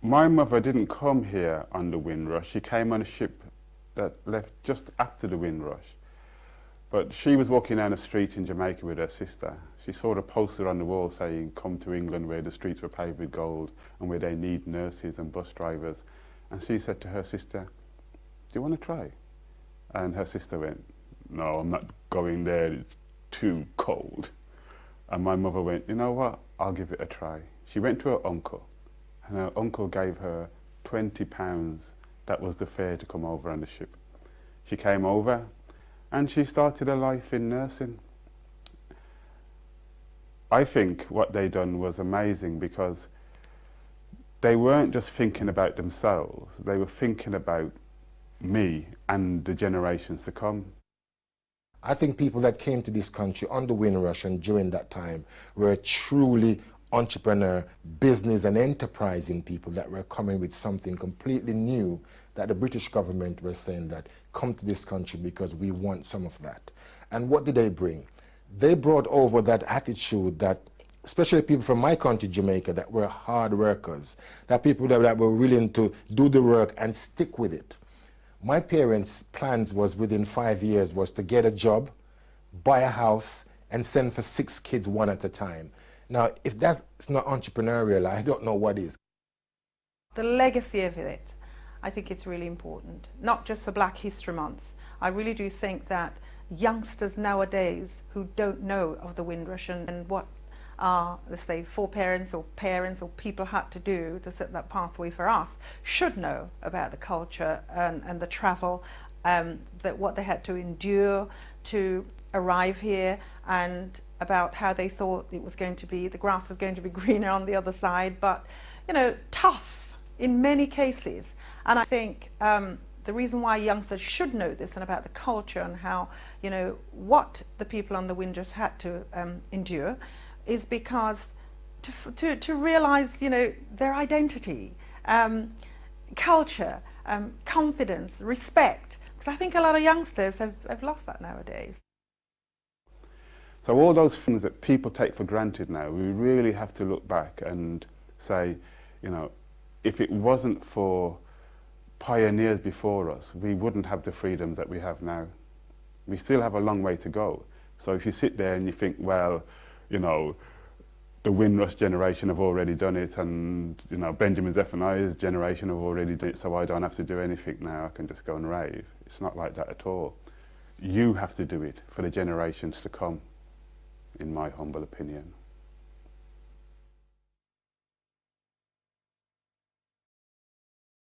My mother didn't come here on the Windrush. She came on a ship that left just after the Windrush. But she was walking down the street in Jamaica with her sister. She saw the poster on the wall saying, "Come to England where the streets were paved with gold and where they need nurses and bus drivers." And she said to her sister, "Do you want to try?" And her sister went, "No, I'm not going there, it's too cold." And my mother went, "You know what, I'll give it a try." She went to her uncle, and her uncle gave her £20. That was the fare to come over on the ship. She came over, and she started a life in nursing. I think what they done was amazing because they weren't just thinking about themselves, they were thinking about me and the generations to come. I think people that came to this country on the Windrush and during that time were truly entrepreneur, business and enterprising people that were coming with something completely new that the British government were saying that come to this country because we want some of that. And what did they bring? They brought over that attitude that, especially people from my country, Jamaica, that were hard workers, that people that were willing to do the work and stick with it. My parents' plans was within 5 years was to get a job, buy a house, and send for 6 kids one at a time. Now, if that's not entrepreneurial, I don't know what is. The legacy of it, I think it's really important, not just for Black History Month. I really do think that youngsters nowadays who don't know of the Windrush and what let's say, foreparents or parents or people had to do to set that pathway for us, should know about the culture and the travel, that what they had to endure to arrive here, and about how they thought it was going to be, the grass was going to be greener on the other side, but, you know, tough in many cases. And I think the reason why youngsters should know this and about the culture and how, you know, what the people on the Windrush had to endure is because to realize, you know, their identity, culture, confidence, respect. Because I think a lot of youngsters have lost that nowadays. So all those things that people take for granted now, we really have to look back and say, you know, if it wasn't for pioneers before us, we wouldn't have the freedom that we have now. We still have a long way to go. So if you sit there and you think, well, you know, the Windrush generation have already done it, and, you know, Benjamin Zephaniah's generation have already done it, so I don't have to do anything now, I can just go and rave. It's not like that at all. You have to do it for the generations to come, in my humble opinion.